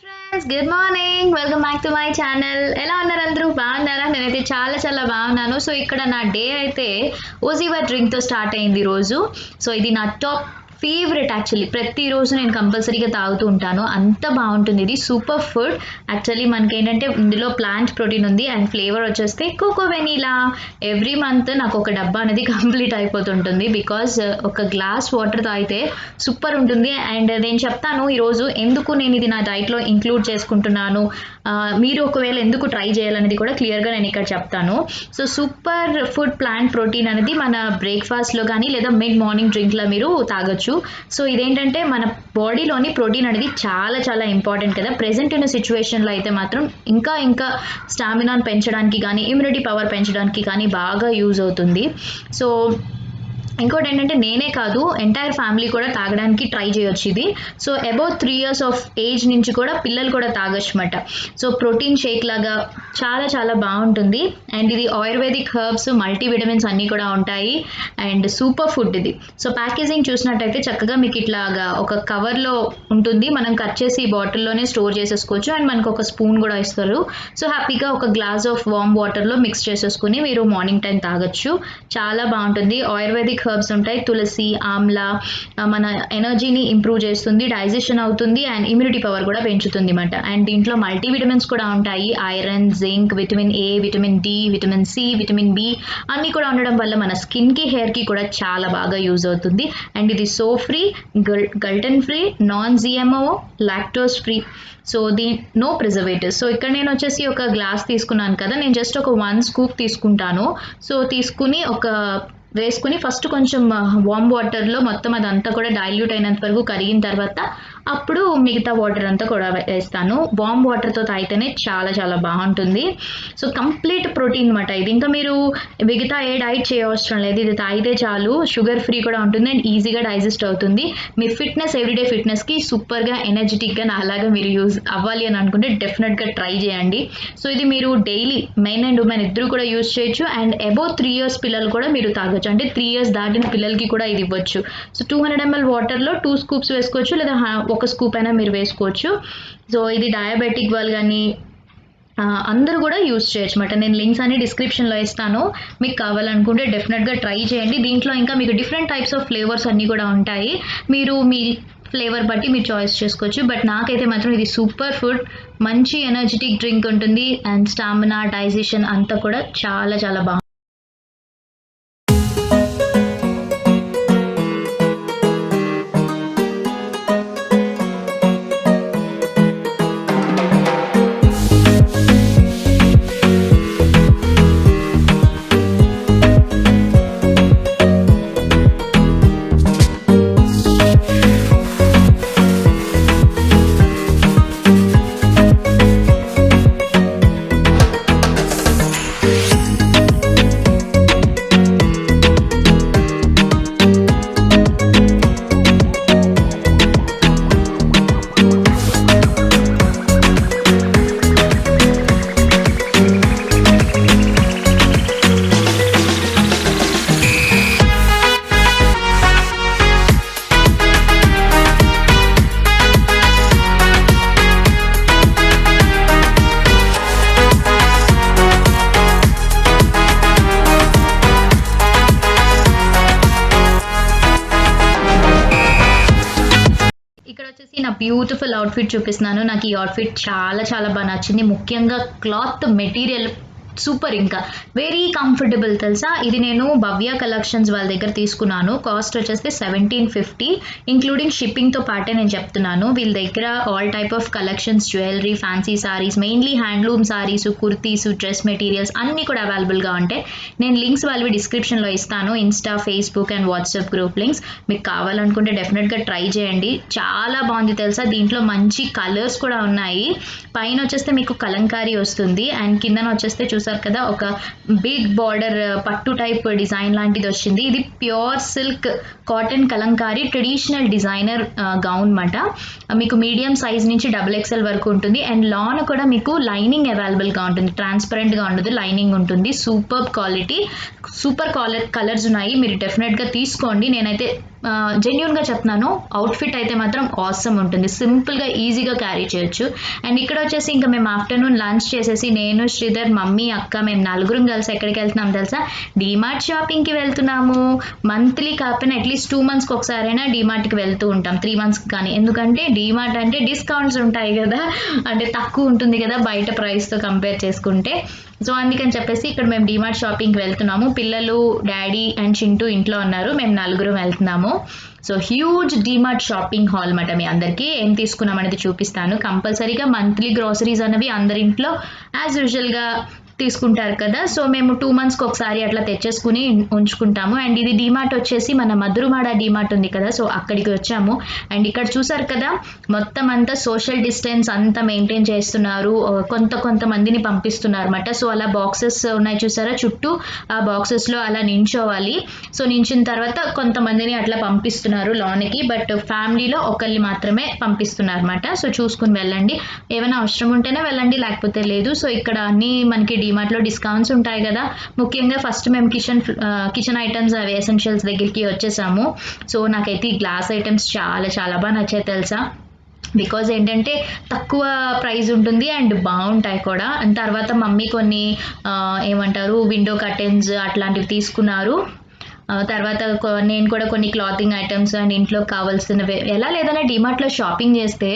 Friends, good morning. Welcome back to my channel. ఎలా ఉన్నారు అందరూ? బాగున్నారా? నేనైతే చాలా బాగున్నాను. సో ఇక్కడ నా డే అయితే ఓజీవా డ్రింక్తో స్టార్ట్ అయింది ఈరోజు. సో ఇది నా టాప్ ఫేవరెట్ యాక్చువల్లీ. ప్రతిరోజు నేను కంపల్సరీగా తాగుతూ ఉంటాను. అంత బాగుంటుంది. ఇది సూపర్ ఫుడ్ యాక్చువల్లీ. మనకి ఏంటంటే ఇందులో ప్లాంట్ ప్రోటీన్ ఉంది అండ్ ఫ్లేవర్ వచ్చేస్తే కోకో వెనీలా. ఎవ్రీ మంత్ నాకు ఒక డబ్బా అనేది కంప్లీట్ అయిపోతుంటుంది బికాజ్ ఒక గ్లాస్ వాటర్ తాగితే సూపర్ ఉంటుంది. అండ్ నేను చెప్తాను ఈరోజు ఎందుకు నేను ఇది నా డైట్లో ఇంక్లూడ్ చేసుకుంటున్నాను, మీరు ఒకవేళ ఎందుకు ట్రై చేయాలనేది కూడా క్లియర్గా నేను ఇక్కడ చెప్తాను. So super food plant protein అనేది మన బ్రేక్ఫాస్ట్లో కానీ లేదా మిడ్ మార్నింగ్ డ్రింక్లో మీరు తాగొచ్చు. సో ఇదేంటంటే మన బాడీలోని ప్రోటీన్ అనేది చాలా ఇంపార్టెంట్ కదా. ప్రెసెంట్ ఉన్న సిచ్యువేషన్లో అయితే మాత్రం ఇంకా స్టామినాను పెంచడానికి కానీ ఇమ్యూనిటీ పవర్ పెంచడానికి కానీ బాగా యూజ్ అవుతుంది. సో ఇంకోటి ఏంటంటే నేనే కాదు, ఎంటైర్ ఫ్యామిలీ కూడా తాగడానికి ట్రై చేయొచ్చు ఇది. So above 3 years of age నుంచి కూడా పిల్లలు కూడా తాగొచ్చు అన్నమాట. సో ప్రోటీన్ షేక్ లాగా చాలా బాగుంటుంది. అండ్ ఇది ఆయుర్వేదిక్ హెర్బ్స్, మల్టీవిటమిన్స్ అన్నీ కూడా ఉంటాయి అండ్ సూపర్ ఫుడ్ ఇది. సో ప్యాకేజింగ్ చూసినట్టయితే చక్కగా మీకు ఇట్లాగా ఒక కవర్లో ఉంటుంది. మనం కట్ చేసి ఈ బాటిల్లోనే స్టోర్ చేసేసుకోవచ్చు. అండ్ మనకు ఒక స్పూన్ కూడా ఇస్తారు. సో హ్యాపీగా ఒక గ్లాస్ ఆఫ్ వామ్ వాటర్లో మిక్స్ చేసేసుకుని మీరు మార్నింగ్ టైం తాగొచ్చు. చాలా బాగుంటుంది. ఆయుర్వేదిక్ హెర్బ్స్ ఉంటాయి, తులసి, ఆమ్లా, మన ఎనర్జీని ఇంప్రూవ్ చేస్తుంది, డైజెషన్ అవుతుంది అండ్ ఇమ్యూనిటీ పవర్ కూడా పెంచుతుంది అన్నమాట. అండ్ దీంట్లో మల్టీవిటమిన్స్ కూడా ఉంటాయి. Iron, zinc, vitamin A, vitamin D, vitamin C, vitamin B అన్నీ కూడా ఉండడం వల్ల మన స్కిన్కి, హెయిర్కి కూడా చాలా బాగా యూజ్ అవుతుంది. అండ్ ఇది soy free, gluten free, non GMO, lactose free. So no preservatives. So ఇక్కడ నేను వచ్చేసి ఒక గ్లాస్ తీసుకున్నాను కదా, నేను జస్ట్ ఒక 1 scoop తీసుకుంటాను. సో తీసుకుని వేసుకుని ఫస్ట్ కొంచెం వామ్ వాటర్లో మొత్తం అదంతా కూడా డైల్యూట్ అయినంత వరకు కరిగిన తర్వాత అప్పుడు మిగతా వాటర్ అంతా కూడా వేస్తాను. వామ్ వాటర్తో తాగితేనే చాలా బాగుంటుంది. సో కంప్లీట్ ప్రోటీన్ అనమాట ఇది. ఇంకా మీరు మిగతా ఏ డైట్ చేయవసరం లేదు, ఇది తాగితే చాలు. షుగర్ ఫ్రీ కూడా ఉంటుంది అండ్ ఈజీగా డైజెస్ట్ అవుతుంది. మీ ఫిట్నెస్, ఎవ్రీడే ఫిట్నెస్కి సూపర్గా ఎనర్జెటిక్గా అలాగా మీరు యూజ్ అవ్వాలి అని అనుకుంటే డెఫినెట్గా ట్రై చేయండి. సో ఇది మీరు డైలీ మెన్ అండ్ ఉమెన్ ఇద్దరు కూడా యూజ్ చేయొచ్చు. అండ్ అబౌవ్ 3 years పిల్లలు కూడా మీరు తాగొచ్చు. అంటే 3 years దాటిన పిల్లలకి కూడా ఇది ఇవ్వచ్చు. సో 200 ml వాటర్లో 2 scoops వేసుకోవచ్చు, లేదా 1 scoop అయినా మీరు వేసుకోవచ్చు. సో ఇది డయాబెటిక్ వాళ్ళు కానీ అందరూ కూడా యూజ్ చేయొచ్చు అన్నమాట. నేను లింక్స్ అన్ని డిస్క్రిప్షన్లో ఇస్తాను, మీకు కావాలనుకుంటే డెఫినెట్గా ట్రై చేయండి. దీంట్లో ఇంకా మీకు డిఫరెంట్ టైప్స్ ఆఫ్ ఫ్లేవర్స్ అన్నీ కూడా ఉంటాయి. మీరు మీ ఫ్లేవర్ బట్టి మీరు చాయిస్ చేసుకోవచ్చు. బట్ నాకైతే మాత్రం ఇది సూపర్ ఫుడ్, మంచి ఎనర్జెటిక్ డ్రింక్ ఉంటుంది అండ్ స్టామినా, డైజెషన్ అంతా కూడా చాలా బాగుంటుంది. నా బ్యూటిఫుల్ అవుట్ఫిట్ చూపిస్తున్నాను. నాకు ఈ అవుట్ఫిట్ చాలా బాగా నచ్చింది. ముఖ్యంగా క్లాత్ మెటీరియల్ సూపర్, ఇంకా వెరీ కంఫర్టబుల్ తెలుసా. ఇది నేను భవ్య కలెక్షన్స్ వాళ్ళ దగ్గర తీసుకున్నాను. కాస్ట్ వచ్చేస్తే 1750 ఇంక్లూడింగ్ షిప్పింగ్తో పాటే నేను చెప్తున్నాను. వీళ్ళ దగ్గర all type of collections, jewellery, fancy saris, mainly handloom saris, kurtis, dress materials అన్నీ కూడా అవైలబుల్గా ఉంటాయి. నేను లింక్స్ వాళ్ళవి డిస్క్రిప్షన్లో ఇస్తాను, Insta, Facebook and WhatsApp group links. మీకు కావాలనుకుంటే డెఫినెట్గా ట్రై చేయండి. చాలా బాగుంది తెలుసా. దీంట్లో మంచి కలర్స్ కూడా ఉన్నాయి. పైన వచ్చేస్తే మీకు కలంకారీ వస్తుంది అండ్ కిందన వచ్చేస్తే చూసారు కదా ఒక బిగ్ బార్డర్ పట్టు టైప్ డిజైన్ లాంటిది వచ్చింది. ఇది pure silk cotton Kalamkari traditional designer gown మాట. మీకు మీడియం సైజ్ నుంచి XXL వరకు ఉంటుంది. అండ్ లాన్ కూడా మీకు లైనింగ్ అవైలబుల్గా ఉంటుంది, ట్రాన్స్పరెంట్గా ఉండదు, లైనింగ్ ఉంటుంది. సూపర్ క్వాలిటీ, సూపర్ కలర్స్ ఉన్నాయి. మీరు డెఫినెట్గా తీసుకోండి. నేనైతే జెన్యున్గా చెప్తున్నాను, అవుట్ఫిట్ అయితే మాత్రం ఆసమ్ ఉంటుంది, సింపుల్గా ఈజీగా క్యారీ చేయొచ్చు. అండ్ ఇక్కడ వచ్చేసి ఇంకా మేము ఆఫ్టర్నూన్ లంచ్ చేసేసి నేను, శ్రీధర్, మమ్మీ, అక్క మేము నలుగురం కలిసి ఎక్కడికి వెళ్తున్నాం తెలుసా? డీమార్ట్ షాపింగ్కి వెళ్తున్నాము. మంత్లీ కాకపోయినా అట్లీస్ట్ 2 monthsకి ఒకసారైనా డీమార్ట్కి వెళ్తూ ఉంటాం, 3 monthsకి కానీ. ఎందుకంటే డీమార్ట్ అంటే డిస్కౌంట్స్ ఉంటాయి కదా, అంటే తక్కువ ఉంటుంది కదా బయట ప్రైస్తో కంపేర్ చేసుకుంటే. సో అందుకని చెప్పేసి ఇక్కడ మేము డీమార్ట్ షాపింగ్కి వెళ్తున్నాము. పిల్లలు, డాడీ అండ్ చింటూ ఇంట్లో ఉన్నారు, మేము నలుగురం వెళ్తున్నాము. So huge DMart shopping hall మాట. మీ అందరికీ ఏం తీసుకున్నాం అనేది చూపిస్తాను. కంపల్సరీగా మంత్లీ గ్రోసరీస్ అనేవి అందరింట్లో యాజ్ యూజువల్గా తీసుకుంటారు కదా. సో మేము 2 monthsకి ఒకసారి అట్లా తెచ్చేసుకుని ఉంచుకుంటాము. అండ్ ఇది డీమార్ట్ వచ్చేసి మన మధురమాడ డీమార్ట్ ఉంది కదా, సో అక్కడికి వచ్చాము. అండ్ ఇక్కడ చూసారు కదా మొత్తం అంతా సోషల్ డిస్టెన్స్ అంతా మెయింటైన్ చేస్తున్నారు, కొంతమందిని పంపిస్తున్నారు అన్నమాట. సో అలా బాక్సెస్ ఉన్నాయి చూసారా చుట్టూ, ఆ బాక్సెస్లో అలా నించోవాలి. సో నించిన తర్వాత కొంతమందిని అట్లా పంపిస్తున్నారు లోనికి, బట్ ఫ్యామిలీలో ఒకరిని మాత్రమే పంపిస్తున్నారు అన్నమాట. సో చూసుకుని వెళ్ళండి, ఏమైనా అవసరం ఉంటేనే వెళ్ళండి, లేకపోతే లేదు. సో ఇక్కడ అన్ని మనకి డీమార్ట్లో డిస్కౌంట్స్ ఉంటాయి కదా. ముఖ్యంగా ఫస్ట్ మేము కిచెన్ ఐటమ్స్ అవి ఎసెన్షియల్స్ దగ్గరికి వచ్చేసాము. సో నాకైతే ఈ గ్లాస్ ఐటమ్స్ చాలా చాలా బాగా నచ్చాయి తెలుసా. బికాజ్ ఏంటంటే తక్కువ ప్రైస్ ఉంటుంది అండ్ బాగుంటాయి కూడా. అండ్ తర్వాత మమ్మీ కొన్ని ఏమంటారు విండో కర్టెన్స్ అట్లాంటివి తీసుకున్నారు. తర్వాత నేను కూడా కొన్ని క్లాతింగ్ ఐటమ్స్ అండ్ ఇంట్లోకి కావాల్సినవి. ఎలా లేదన్నా డీమార్ట్లో షాపింగ్ చేస్తే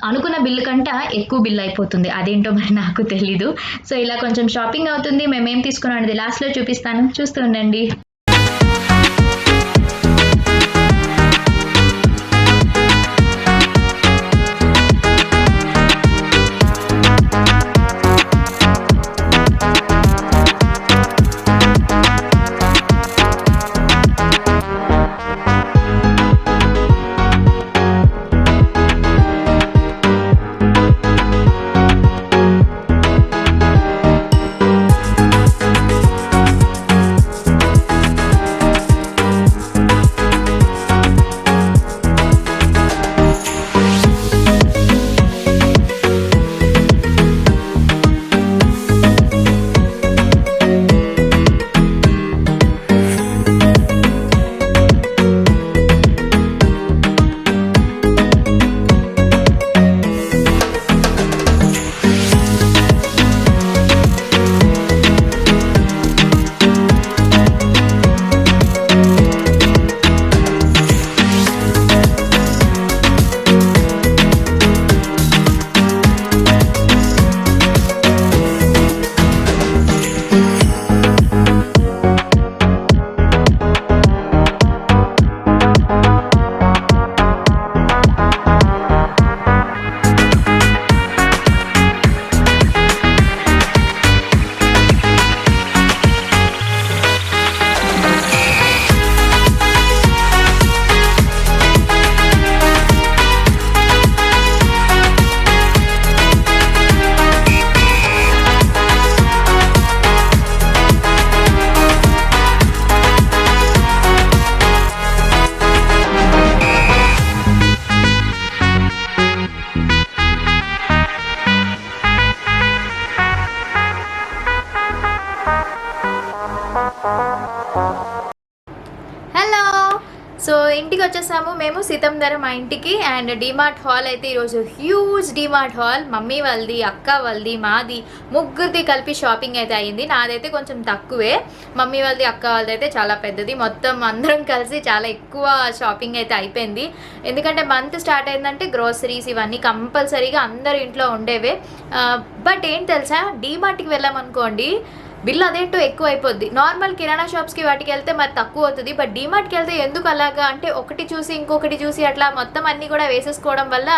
అనుకున్న బిల్లు కంటే ఎక్కువ బిల్ అయిపోతుంది, అదేంటో మరి నాకు తెలీదు. సో ఇలా కొంచెం షాపింగ్ అవుతుంది. మేమేం తీసుకున్నాం అనేది లాస్ట్లో చూపిస్తాను, చూస్తూ ఉండండి. హలో, సో ఇంటికి వచ్చేసాము మేము సీతంధర మా ఇంటికి. అండ్ డీమార్ట్ హాల్ అయితే ఈరోజు హ్యూజ్ డీమార్ట్ హాల్. మమ్మీ వాళ్ళది, అక్క వాళ్ళది, మాది ముగ్గురిది కలిపి షాపింగ్ అయితే అయ్యింది. నాదైతే కొంచెం తక్కువే, మమ్మీ వాళ్ళది, అక్క వాళ్ళది అయితే చాలా పెద్దది. మొత్తం అందరం కలిసి చాలా ఎక్కువ షాపింగ్ అయితే అయిపోయింది. ఎందుకంటే మంత్ స్టార్ట్ అయిందంటే గ్రోసరీస్ ఇవన్నీ కంపల్సరీగా అందరు ఇంట్లో ఉండేవే. బట్ ఏంటి తెలుసా, డీమార్ట్కి వెళ్ళామనుకోండి బిల్ అదేంటో ఎక్కువ అయిపోద్ది. నార్మల్ కిరాణా షాప్స్కి వాటికి వెళ్తే మరి తక్కువ అవుతుంది, బట్ డీమార్ట్కి వెళ్తే ఎందుకు అలాగా అంటే ఒకటి చూసి ఇంకొకటి చూసి అట్లా మొత్తం అన్నీ కూడా వేసేసుకోవడం వల్ల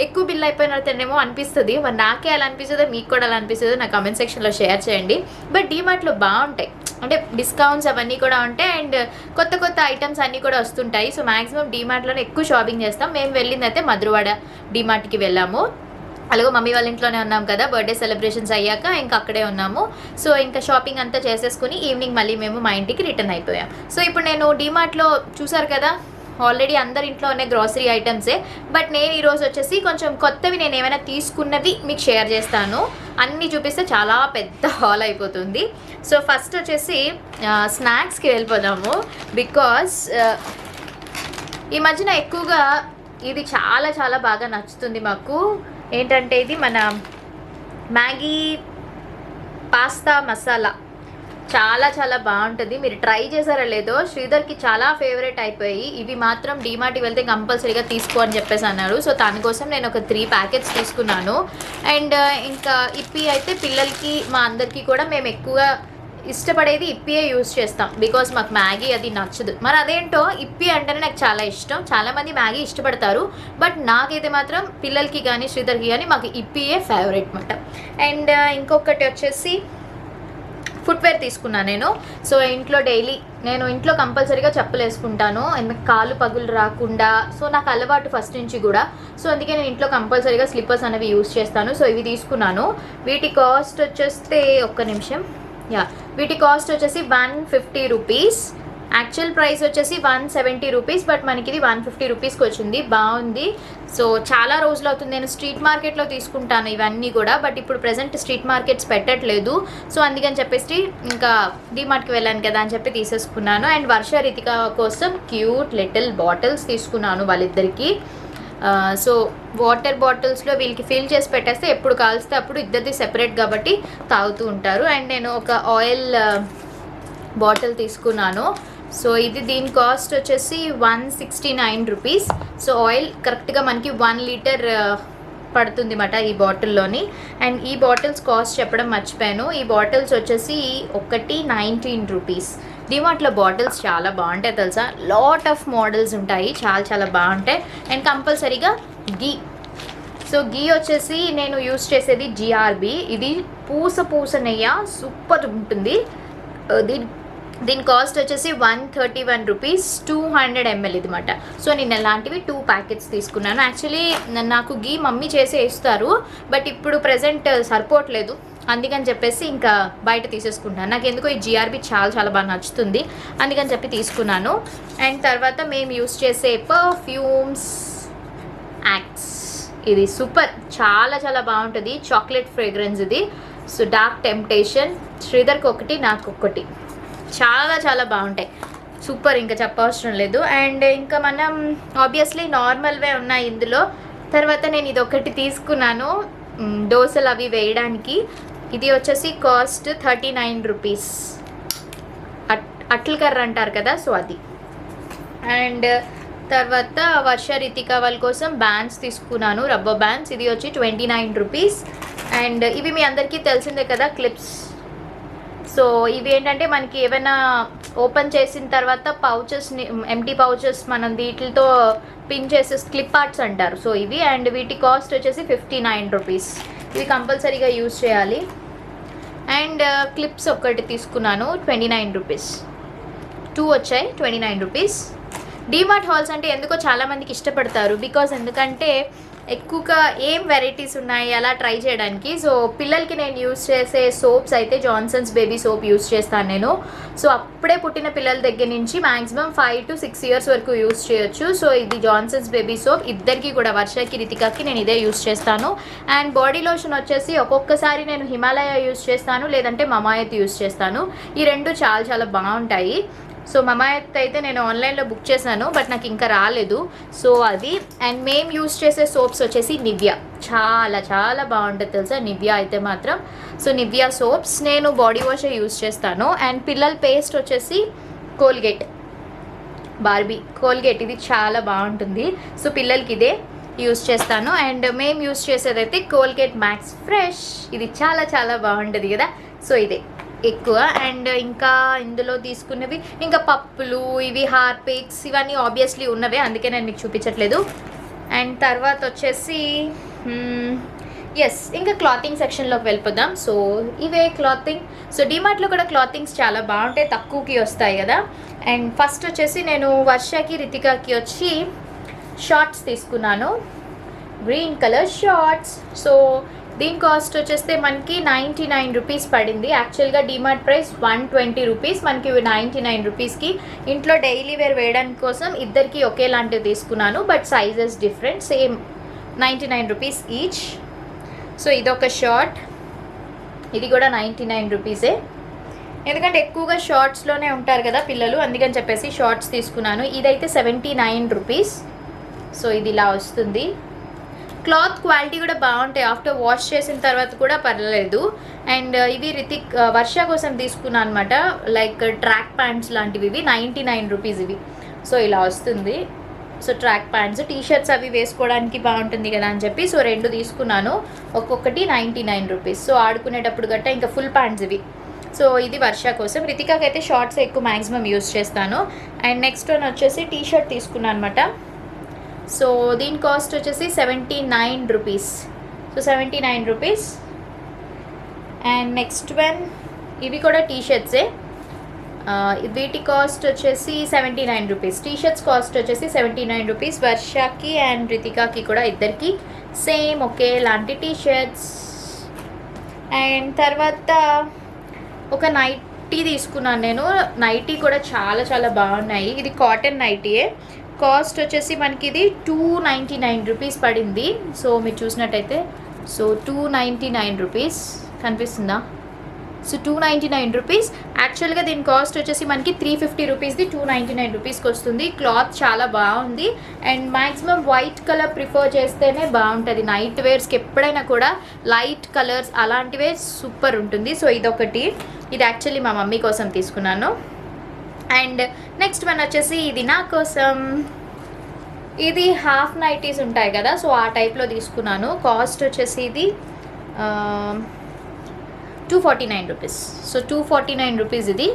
ఎక్కువ బిల్ అయిపోయినట్టేమో అనిపిస్తుంది. మరి నాకే అలా అనిపిస్తుందో మీకు కూడా అలా అనిపిస్తుందో నా కామెంట్ సెక్షన్లో షేర్ చేయండి. బట్ డీమార్ట్లో బాగుంటాయి, అంటే డిస్కౌంట్స్ అవన్నీ కూడా ఉంటాయి అండ్ కొత్త కొత్త ఐటమ్స్ అన్నీ కూడా వస్తుంటాయి. సో మ్యాక్సిమం డీమార్ట్లోనే ఎక్కువ షాపింగ్ చేస్తాం. మేము వెళ్ళిందైతే మధురవాడ డీమార్ట్కి వెళ్ళాము. అలాగే మమ్మీ వాళ్ళ ఇంట్లోనే ఉన్నాం కదా, బర్త్డే సెలబ్రేషన్స్ అయ్యాక ఇంకా అక్కడే ఉన్నాము. సో ఇంకా షాపింగ్ అంతా చేసేసుకుని ఈవినింగ్ మళ్ళీ మేము మా ఇంటికి రిటర్న్ అయిపోయాం. సో ఇప్పుడు నేను డీమార్ట్లో చూసారు కదా ఆల్రెడీ అందరి ఇంట్లో ఉన్న గ్రాసరీ ఐటమ్సే, బట్ నేను ఈరోజు వచ్చేసి కొంచెం కొత్తవి నేను ఏమైనా తీసుకున్నవి మీకు షేర్ చేస్తాను. అన్నీ చూపిస్తే చాలా పెద్ద హాల్ అయిపోతుంది. సో ఫస్ట్ వచ్చేసి స్నాక్స్కి వెళ్ళిపోదాము. బికాస్ ఈ మధ్యన ఎక్కువగా ఇది చాలా చాలా బాగా నచ్చుతుంది మాకు. ఏంటంటే ఇది మన మ్యాగీ పాస్తా మసాలా చాలా చాలా బాగుంటుంది. మీరు ట్రై చేశారా లేదో, శ్రీధర్కి చాలా ఫేవరెట్ అయిపోయి ఇవి మాత్రం డీమార్ట్కి వెళ్తే కంపల్సరీగా తీసుకో అని చెప్పేసి అన్నారు. సో దానికోసం నేను ఒక 3 ప్యాకెట్స్ తీసుకున్నాను. అండ్ ఇంకా ఇప్పి అయితే పిల్లలకి మా అందరికీ కూడా మేము ఎక్కువగా ఇష్టపడేది ఇప్పియే యూజ్ చేస్తాం, బికాస్ మాకు మ్యాగీ అది నచ్చదు. మరి అదేంటో ఇప్పి అంటేనే నాకు చాలా ఇష్టం. చాలామంది మ్యాగీ ఇష్టపడతారు, బట్ నాకైతే మాత్రం పిల్లలకి కానీ శ్రీధర్కి కానీ మాకు ఇప్పియే ఫేవరెట్ అనమాట. అండ్ ఇంకొకటి వచ్చేసి ఫుట్వేర్ తీసుకున్నాను నేను. సో ఇంట్లో డైలీ నేను ఇంట్లో కంపల్సరీగా చెప్పులు వేసుకుంటాను, ఎందుకు కాలు పగులు రాకుండా. సో నాకు అలవాటు ఫస్ట్ నుంచి కూడా. సో అందుకే నేను ఇంట్లో కంపల్సరీగా స్లిప్పర్స్ అనేవి యూజ్ చేస్తాను. సో ఇవి తీసుకున్నాను. వీటి కాస్ట్ వచ్చేస్తే ఒక్క నిమిషం, వీటి కాస్ట్ వచ్చేసి 150 రూపీస్. యాక్చువల్ ప్రైస్ వచ్చేసి 170 రూపీస్, బట్ మనకి ఇది 150 రూపీస్కి వచ్చింది. బాగుంది. సో చాలా రోజులు అవుతుంది నేను స్ట్రీట్ మార్కెట్లో తీసుకుంటాను ఇవన్నీ కూడా, బట్ ఇప్పుడు ప్రజెంట్ స్ట్రీట్ మార్కెట్స్ పెట్టట్లేదు. సో అందుకని చెప్పేసి ఇంకా డీమార్ట్కి వెళ్ళాను కదా అని చెప్పి తీసేసుకున్నాను. అండ్ వర్ష రితిక కోసం క్యూట్ లిటిల్ బాటిల్స్ తీసుకున్నాను వాళ్ళిద్దరికి. సో వాటర్ బాటిల్స్లో వీళ్ళకి ఫిల్ చేసి పెట్టేస్తే ఎప్పుడు కాల్స్తే అప్పుడు ఇద్దరిది సెపరేట్ కాబట్టి తాగుతూ ఉంటారు. అండ్ నేను ఒక ఆయిల్ బాటిల్ తీసుకున్నాను. సో ఇది దీని కాస్ట్ వచ్చేసి 169 రూపీస్. సో ఆయిల్ కరెక్ట్గా మనకి 1 లీటర్ పడుతుంది అన్నమాట ఈ బాటిల్లోని. అండ్ ఈ బాటిల్స్ కాస్ట్ చెప్పడం మర్చిపోయాను. ఈ బాటిల్స్ వచ్చేసి ఒకటి 19 రూపీస్. డిమార్ట్లో బాటిల్స్ చాలా బాగుంటాయి తెలుసా, లాట్ ఆఫ్ మోడల్స్ ఉంటాయి, చాలా చాలా బాగుంటాయి. అండ్ కంపల్సరీగా గీ. సో గీ వచ్చేసి నేను యూస్ చేసేది జిఆర్బి. ఇది పూస నెయ్యి సూపర్ ఉంటుంది. దీని కాస్ట్ వచ్చేసి 131 రూపీస్, 200 ml ఇది మాట. సో నేను ఇలాంటివి 2 ప్యాకెట్స్ తీసుకున్నాను. యాక్చువల్లీ నాకు గీ మమ్మీ చేసి ఇస్తారు, బట్ ఇప్పుడు ప్రజెంట్ సరిపోవట్లేదు, అందుకని చెప్పేసి ఇంకా బయట తీసేసుకుంటాను. నాకు ఎందుకో ఈ జిఆర్బి చాలా చాలా బాగా నచ్చుతుంది, అందుకని చెప్పి తీసుకున్నాను. అండ్ తర్వాత మేము యూస్ చేసే పర్ఫ్యూమ్స్ యాక్ట్స్. ఇది సూపర్, చాలా చాలా బాగుంటుంది, చాక్లెట్ ఫ్రేగ్రెన్స్ ఇది. సో డార్క్ టెంప్టేషన్, శ్రీధర్కి ఒకటి నాకు ఒకటి, చాలా చాలా బాగుంటాయి, సూపర్, ఇంకా చెప్పవసరం లేదు. అండ్ ఇంకా మనం ఆబ్వియస్లీ నార్మల్వే ఉన్నాయి ఇందులో. తర్వాత నేను ఇది ఒకటి తీసుకున్నాను దోశలు అవి వేయడానికి. ఇది వచ్చేసి కాస్ట్ 39 రూపీస్. అట్ల కర్ర అంటారు కదా, సో అది. అండ్ తర్వాత వర్ష రితిక వాళ్ళ కోసం బ్యాండ్స్ తీసుకున్నాను, రబ్బర్ బ్యాండ్స్. ఇది వచ్చి 29 రూపీస్. అండ్ ఇవి మీ అందరికీ తెలిసిందే కదా, క్లిప్స్. సో ఇవి ఏంటంటే మనకి ఏమైనా ఓపెన్ చేసిన తర్వాత పౌచెస్ని, ఎంటీ పౌచెస్ మనం వీటితో పిన్ చేసే క్లిప్ ఆర్ట్స్ అంటారు, సో ఇవి. అండ్ వీటి కాస్ట్ వచ్చేసి 59 రూపీస్. ఇవి కంపల్సరీగా యూజ్ చేయాలి. అండ్ క్లిప్స్ ఒకటి తీసుకున్నాను, 29 రూపీస్. 2 వచ్చాయి, 29 రూపీస్. డీమార్ట్ హాల్స్ అంటే ఎందుకో చాలామందికి ఇష్టపడతారు, బికాజ్ ఎందుకంటే ఎక్కువగా ఏం వెరైటీస్ ఉన్నాయి అలా ట్రై చేయడానికి. సో పిల్లలకి నేను యూస్ చేసే సోప్స్ అయితే జాన్సన్స్ బేబీ సోప్ యూస్ చేస్తాను నేను. సో అప్పుడే పుట్టిన పిల్లల దగ్గర నుంచి మ్యాక్సిమం 5 to 6 years వరకు యూస్ చేయొచ్చు. సో ఇది జాన్సన్స్ బేబీ సోప్, ఇద్దరికి కూడా వర్షకి రితికాకి నేను ఇదే యూస్ చేస్తాను. అండ్ బాడీ లోషన్ వచ్చేసి ఒక్కొక్కసారి నేను హిమాలయ యూస్ చేస్తాను, లేదంటే మమాయత్ యూస్ చేస్తాను. ఈ రెండు చాలా చాలా బాగుంటాయి. సో మమాయత్ అయితే నేను ఆన్లైన్లో బుక్ చేశాను, బట్ నాకు ఇంకా రాలేదు, సో అది. అండ్ మేము యూస్ చేసే సోప్స్ వచ్చేసి నివ్యా, చాలా చాలా బాగుంటుంది తెలుసా నివ్యా అయితే మాత్రం. సో నివ్యా సోప్స్ నేను బాడీ వాషే యూస్ చేస్తాను. అండ్ పిల్లల పేస్ట్ వచ్చేసి కోల్గేట్, బార్బీ కోల్గేట్, ఇది చాలా బాగుంటుంది. సో పిల్లలకి ఇదే యూస్ చేస్తాను. అండ్ మేము యూస్ చేసేదైతే కోల్గేట్ మ్యాక్స్ ఫ్రెష్, ఇది చాలా చాలా బాగుంటుంది కదా, సో ఇదే ఎక్కువ. అండ్ ఇంకా ఇందులో తీసుకున్నవి ఇంకా పప్పులు, ఇవి హార్పిక్స్, ఇవన్నీ ఆబ్వియస్లీ ఉన్నవే, అందుకే నేను మీకు చూపించట్లేదు. అండ్ తర్వాత వచ్చేసి ఇంకా క్లాతింగ్ సెక్షన్లోకి వెళ్ళిపోదాం. సో ఇవే క్లాతింగ్. సో డిమార్ట్లో కూడా క్లాతింగ్స్ చాలా బాగుంటాయి, తక్కువకి వస్తాయి కదా. అండ్ ఫస్ట్ వచ్చేసి నేను వర్షకి రితికాకి వచ్చి షార్ట్స్ తీసుకున్నాను, గ్రీన్ కలర్ షార్ట్స్. సో దీని కాస్ట్ వచ్చేస్తే మనకి 99 రూపీస్ పడింది. యాక్చువల్గా డిమార్ట్ ప్రైస్ 120 రూపీస్, మనకి 99 రూపీస్కి ఇంట్లో డైలీ వేర్ వేయడానికి కోసం ఇద్దరికి ఒకేలాంటివి తీసుకున్నాను, but sizes different, same 99 rupees each. So ఇదొక షార్ట్, ఇది కూడా 99 రూపీసే. ఎందుకంటే ఎక్కువగా షార్ట్స్లోనే ఉంటారు కదా పిల్లలు, అందుకని చెప్పేసి షార్ట్స్ తీసుకున్నాను. ఇదైతే 79 రూపీస్. సో ఇది ఇలా వస్తుంది. క్లాత్ క్వాలిటీ కూడా బాగుంటాయి, ఆఫ్టర్ వాష్ చేసిన తర్వాత కూడా పర్లేదు. అండ్ ఇవి వర్ష కోసం తీసుకున్నాను అనమాట, లైక్ ట్రాక్ ప్యాంట్స్ లాంటివి. ఇవి 99 రూపీస్ ఇవి. సో ఇలా వస్తుంది. So track pants, T shirts అవి వేసుకోవడానికి బాగుంటుంది కదా అని చెప్పి సో 2 తీసుకున్నాను, ఒక్కొక్కటి 99 రూపీస్. సో ఆడుకునేటప్పుడు గట్ట ఇంకా ఫుల్ ప్యాంట్స్ ఇవి. సో ఇది వర్ష కోసం. రితికాకి అయితే షార్ట్స్ ఎక్కువ మ్యాక్సిమం యూస్ చేస్తాను. అండ్ నెక్స్ట్ వన్ వచ్చేసి టీ షర్ట్ తీసుకున్నాను అనమాట. సో దీని కాస్ట్ వచ్చేసి 79 rupees. So 79 rupees. And next one ఇవి కూడా టీ షర్ట్సే. వీటి కాస్ట్ వచ్చేసి 79 రూపీస్. టీ షర్ట్స్ కాస్ట్ వచ్చేసి 79 రూపీస్. వర్షకి అండ్ రితికాకి కూడా ఇద్దరికి సేమ్ ఒకేలాంటి టీ షర్ట్స్. అండ్ తర్వాత ఒక నైటీ తీసుకున్నాను నేను. నైటీ కూడా చాలా చాలా బాగున్నాయి. ఇది కాటన్ నైటీయే. కాస్ట్ వచ్చేసి మనకి ఇది 299 రూపీస్ పడింది. సో మీరు చూసినట్టయితే సో 299 రూపీస్ కనిపిస్తుందా? So 299 rupees. యాక్చువల్గా దీని కాస్ట్ వచ్చేసి మనకి 350 రూపీస్ది 299 రూపీస్కి వస్తుంది. క్లాత్ చాలా బాగుంది. And maximum white colour prefer చేస్తేనే బాగుంటుంది నైట్ వేర్స్కి. ఎప్పుడైనా కూడా లైట్ కలర్స్ అలాంటివే సూపర్ ఉంటుంది. సో ఇదొకటి. ఇది యాక్చువల్లీ మా మమ్మీ కోసం తీసుకున్నాను. అండ్ నెక్స్ట్ వన్ వచ్చేసి ఇది నా కోసం. ఇది హాఫ్ నైటీస్ ఉంటాయి కదా, సో ఆ టైప్లో తీసుకున్నాను. కాస్ట్ వచ్చేసి ఇది 249 రూపీస్. సో 249 రూపీస్ ఇది.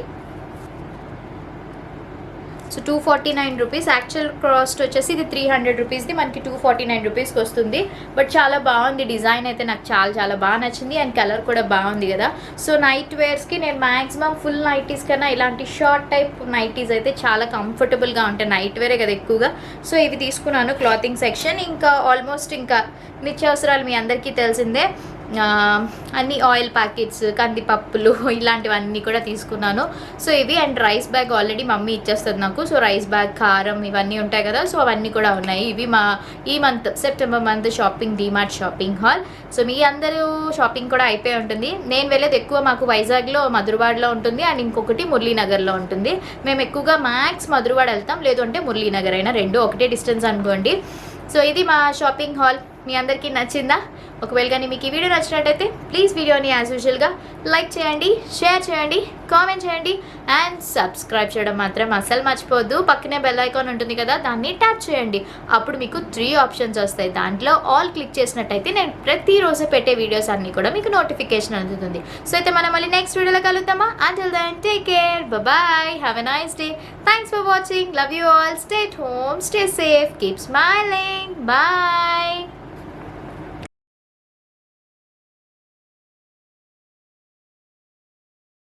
So 249 rupees. యాక్చువల్ కాస్ట్ వచ్చేసి ఇది 300 రూపీస్ది, మనకి 249 రూపీస్కి వస్తుంది. బట్ చాలా బాగుంది డిజైన్ అయితే, నాకు చాలా చాలా బాగా నచ్చింది. అండ్ కలర్ కూడా బాగుంది కదా. సో నైట్ వేర్స్కి నేను మ్యాక్సిమం ఫుల్ నైటీస్ కన్నా ఇలాంటి షార్ట్ టైప్ నైటీస్ అయితే చాలా కంఫర్టబుల్గా ఉంటాయి. నైట్ వేరే కదా ఎక్కువగా. సో ఇవి తీసుకున్నాను క్లాతింగ్ సెక్షన్. ఇంకా ఆల్మోస్ట్ ఇంకా నిత్యావసరాలు మీ అందరికీ తెలిసిందే, అన్ని ఆయిల్ ప్యాకెట్స్, కందిపప్పులు ఇలాంటివన్నీ కూడా తీసుకున్నాను. సో ఇవి. And rice bag already mummy ఇచ్చేస్తుంది నాకు. సో రైస్ బ్యాగ్, కారం ఇవన్నీ ఉంటాయి కదా, సో అవన్నీ కూడా ఉన్నాయి. ఇవి మా ఈ month September month shopping DMart shopping haul. So మీ అందరూ షాపింగ్ కూడా అయిపోయి ఉంటుంది. నేను వెళ్ళేది ఎక్కువ మాకు వైజాగ్లో మధురవాడలో ఉంటుంది, అండ్ ఇంకొకటి మురళీనగర్లో ఉంటుంది. మేము ఎక్కువగా మ్యాక్స్ మధురవాడ వెళ్తాం, లేదు అంటే మురళీనగర్ అయినా, రెండు ఒకటే డిస్టెన్స్ అనుకోండి. సో ఇది మా షాపింగ్ హాల్. మీ అందరికీ నచ్చిందా? ఒకవేళ కానీ మీకు ఈ వీడియో నచ్చినట్టయితే ప్లీజ్ వీడియోని యాజ్ యూజువల్గా లైక్ చేయండి, షేర్ చేయండి, కామెంట్ చేయండి అండ్ సబ్స్క్రైబ్ చేయడం మాత్రం అస్సలు మర్చిపోవద్దు. పక్కనే బెల్ ఐకాన్ ఉంటుంది కదా, దాన్ని ట్యాప్ చేయండి. అప్పుడు మీకు 3 ఆప్షన్స్ వస్తాయి. దాంట్లో ఆల్ క్లిక్ చేసినట్టయితే నేను ప్రతిరోజు పెట్టే వీడియోస్ అన్నీ కూడా మీకు నోటిఫికేషన్ అందుతుంది. సో అయితే మనం మళ్ళీ నెక్స్ట్ వీడియోలో కలుద్దామా? Until then take care, bye, have a nice day. Thanks for watching. Love you all. Stay at home, stay safe, keep smiling. Bye.